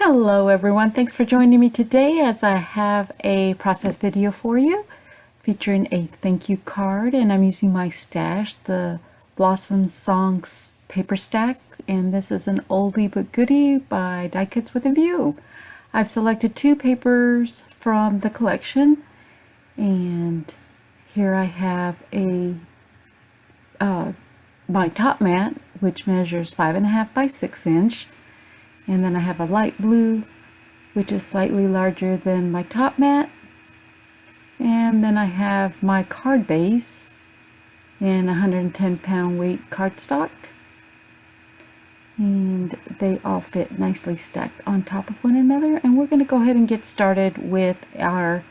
Hello everyone, thanks for joining me today as I have a process video for you featuring a thank you card, and I'm using my stash, the Blossom Songs paper stack, and this is an oldie but goodie by Die Cuts with a View. I've selected two papers from the collection, and here I have my top mat, which measures 5.5 by 6 inch. And then I have a light blue, which is slightly larger than my top mat. And then I have my card base in 110-pound weight cardstock. And they all fit nicely stacked on top of one another. And we're going to go ahead and get started with our...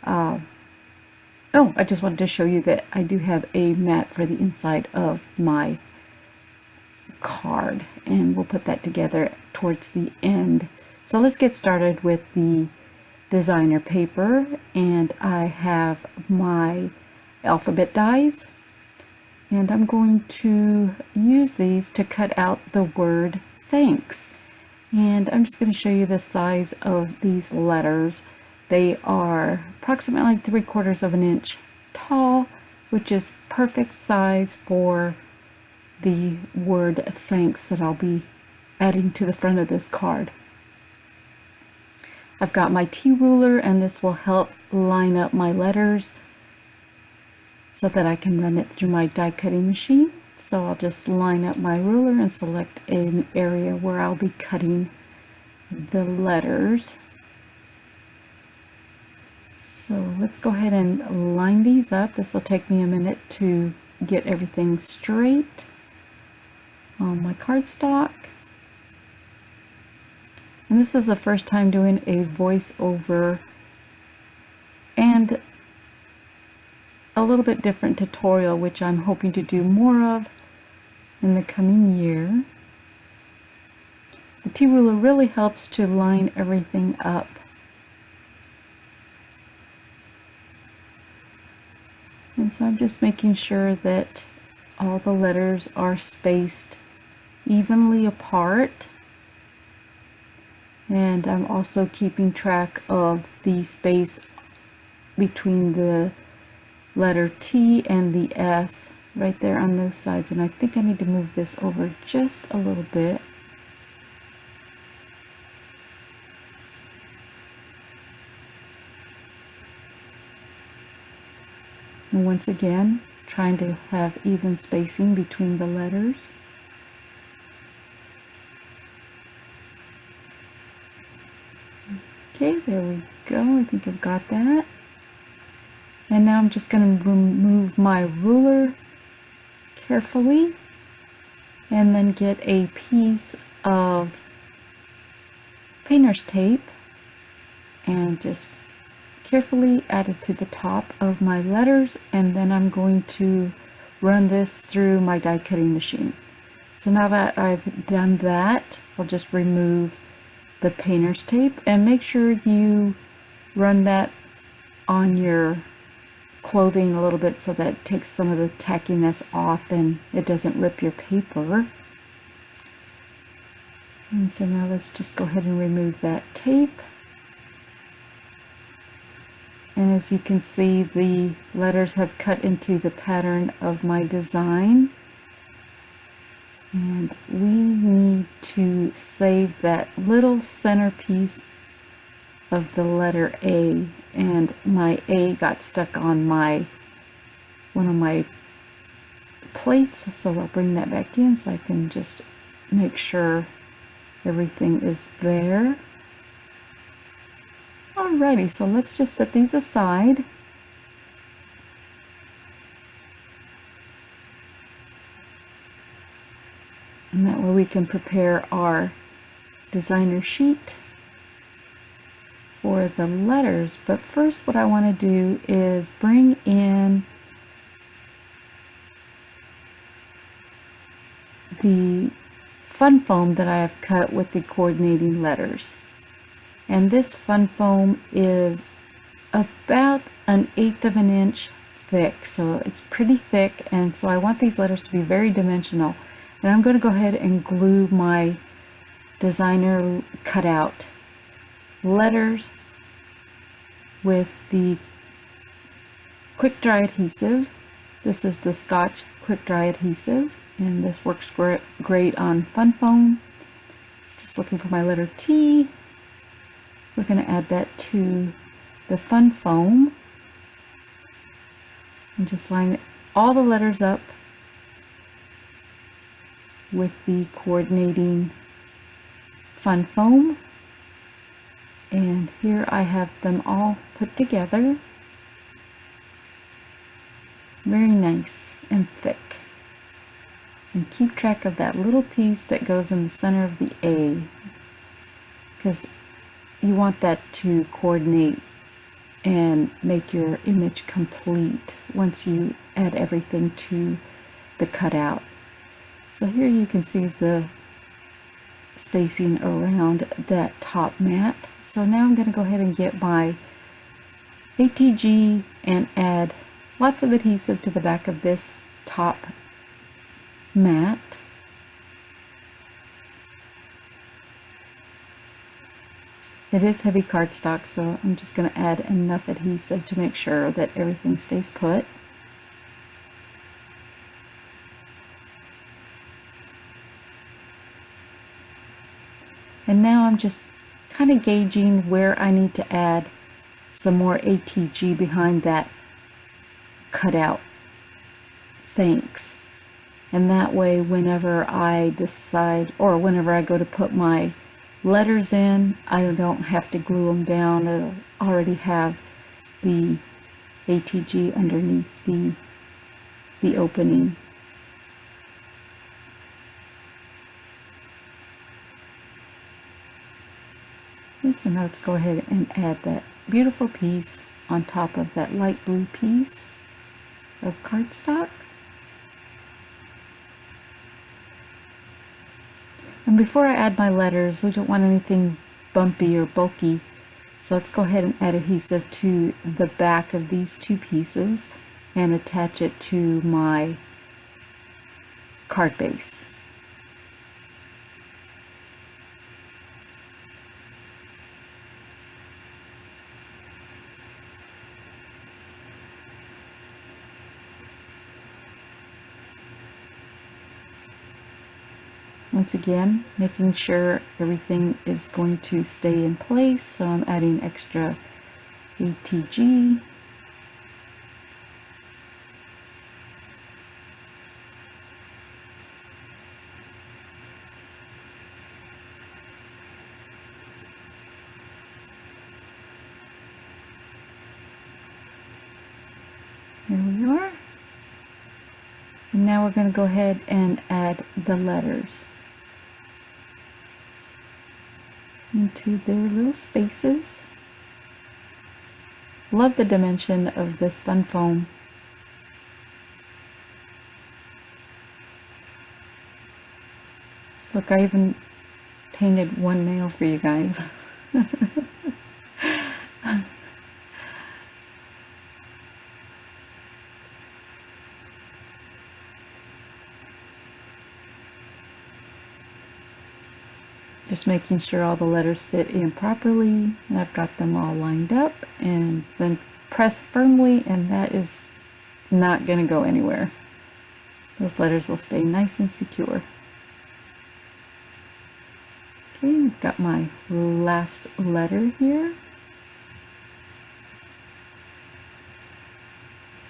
I just wanted to show you that I do have a mat for the inside of my card, and we'll put that together towards the end. So let's get started with the designer paper, and I have my alphabet dies, and I'm going to use these to cut out the word thanks. And I'm just going to show you the size of these letters. They are approximately 3/4 of an inch tall, which is perfect size for the word thanks that I'll be adding to the front of this card. I've got my T ruler, and this will help line up my letters so that I can run it through my die cutting machine. So I'll just line up my ruler and select an area where I'll be cutting the letters. So let's go ahead and line these up. This will take me a minute to get everything straight on my cardstock. And this is the first time doing a voiceover and a little bit different tutorial, which I'm hoping to do more of in the coming year. The T-ruler really helps to line everything up. And so I'm just making sure that all the letters are spaced evenly apart, and I'm also keeping track of the space between the letter T and the S right there on those sides, and I think I need to move this over just a little bit. And once again, trying to have even spacing between the letters. Okay, there we go. I think I've got that. And now I'm just going to remove my ruler carefully and then get a piece of painter's tape and just carefully add it to the top of my letters, and then I'm going to run this through my die cutting machine. So now that I've done that, I'll just remove the painter's tape, and make sure you run that on your clothing a little bit so that it takes some of the tackiness off and it doesn't rip your paper. And so now let's just go ahead and remove that tape. And as you can see, the letters have cut into the pattern of my design. And we need to save that little centerpiece of the letter A. And my A got stuck on one of my plates, so I'll bring that back in so I can just make sure everything is there. Alrighty, so let's just set these aside. And that way we can prepare our designer sheet for the letters. But first, what I want to do is bring in the fun foam that I have cut with the coordinating letters. And this fun foam is about 1/8 of an inch thick, so it's pretty thick, and so I want these letters to be very dimensional. And I'm going to go ahead and glue my designer cutout letters with the quick dry adhesive. This is the Scotch quick dry adhesive, and this works great on fun foam. Just looking for my letter T. We're going to add that to the fun foam and just line all the letters up with the coordinating fun foam. And here I have them all put together. Very nice and thick. And keep track of that little piece that goes in the center of the A, because you want that to coordinate and make your image complete once you add everything to the cutout. So here you can see the spacing around that top mat. So now I'm going to go ahead and get my ATG and add lots of adhesive to the back of this top mat. It is heavy cardstock, so I'm just going to add enough adhesive to make sure that everything stays put. And now I'm just kind of gauging where I need to add some more ATG behind that cutout thanks. And that way, whenever I decide, or whenever I go to put my letters in, I don't have to glue them down. It'll already have the ATG underneath the opening. Okay, so now let's go ahead and add that beautiful piece on top of that light blue piece of cardstock. And before I add my letters, we don't want anything bumpy or bulky, so let's go ahead and add adhesive to the back of these two pieces and attach it to my card base. Once again, making sure everything is going to stay in place, so I'm adding extra ATG. Here we are. And now we're going to go ahead and add the letters into their little spaces. Love the dimension of this fun foam. Look, I even painted one nail for you guys. Just making sure all the letters fit in properly, and I've got them all lined up, and then press firmly, and that is not going to go anywhere. Those letters will stay nice and secure. Okay, I've got my last letter here.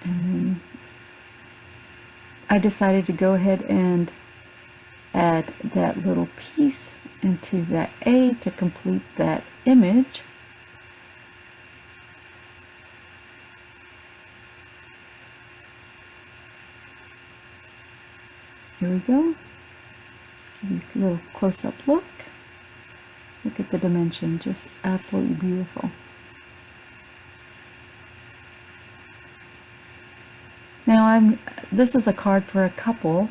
And then I decided to go ahead and add that little piece into that A to complete that image. Here we go. Give you a little close-up look. Look at the dimension, just absolutely beautiful. Now this is a card for a couple,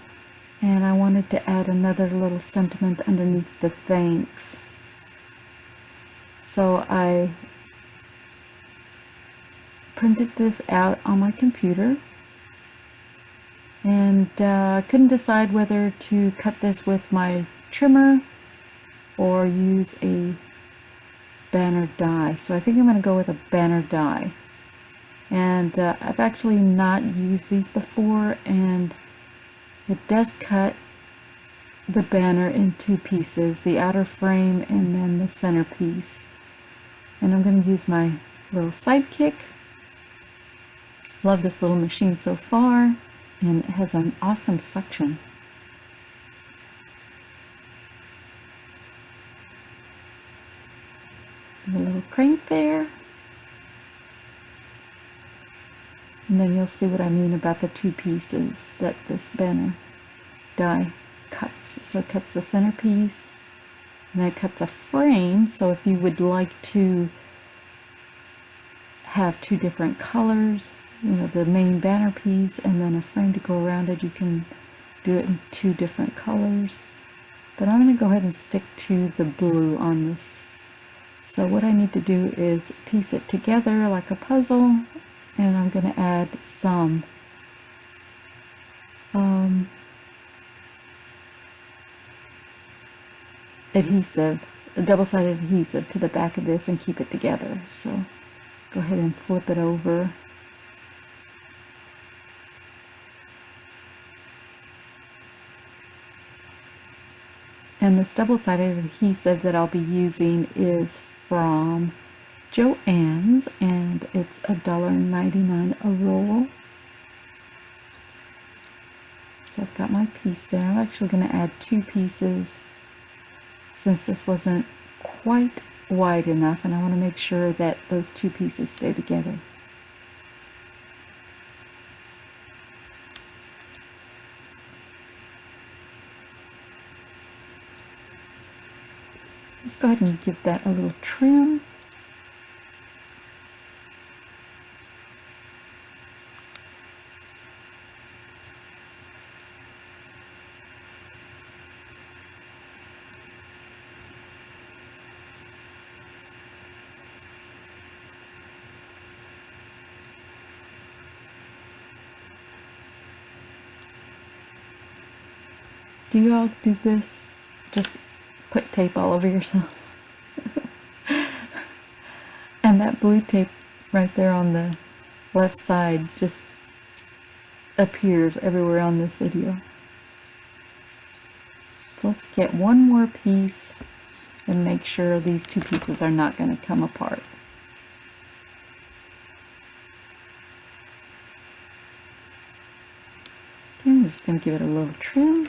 and I wanted to add another little sentiment underneath the thanks. So I printed this out on my computer, and couldn't decide whether to cut this with my trimmer or use a banner die. So I think I'm going to go with a banner die. And I've actually not used these before, and it does cut the banner in two pieces, the outer frame and then the center piece. And I'm going to use my little sidekick. Love this little machine so far, and it has an awesome suction. A little crank there. And then you'll see what I mean about the two pieces that this banner die cuts. So it cuts the center piece, and then it cuts a frame. So if you would like to have two different colors, you know, the main banner piece and then a frame to go around it, you can do it in two different colors. But I'm going to go ahead and stick to the blue on this. So what I need to do is piece it together like a puzzle, and I'm going to add some adhesive, a double-sided adhesive to the back of this and keep it together. So go ahead and flip it over. And this double-sided adhesive that I'll be using is from Joann's, and it's $1.99 a roll. So I've got my piece there. I'm actually going to add two pieces since this wasn't quite wide enough, and I want to make sure that those two pieces stay together. Let's go ahead and give that a little trim. Do you all do this? Just put tape all over yourself. And that blue tape right there on the left side just appears everywhere on this video. So let's get one more piece and make sure these two pieces are not going to come apart. Okay, I'm just going to give it a little trim.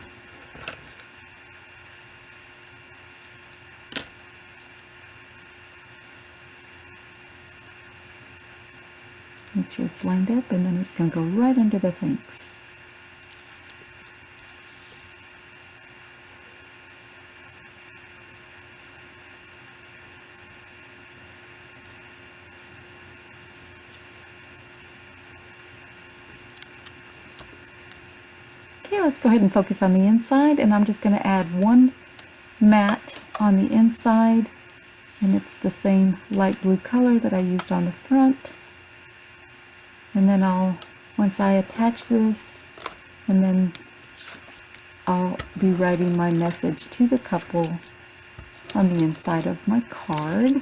Make sure it's lined up, and then it's going to go right under the thanks. Okay, let's go ahead and focus on the inside, and I'm just going to add one mat on the inside, and it's the same light blue color that I used on the front. And then once I attach this, and then I'll be writing my message to the couple on the inside of my card.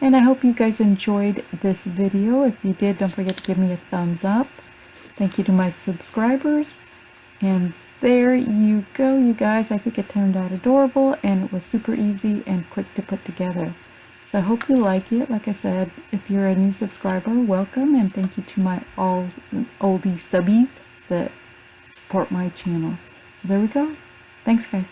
And I hope you guys enjoyed this video. If you did, don't forget to give me a thumbs up. Thank you to my subscribers. And there you go, you guys. I think it turned out adorable, and it was super easy and quick to put together. So I hope you like it. Like I said, if you're a new subscriber, welcome, and thank you to my oldie subbies that support my channel. So there we go. Thanks, guys.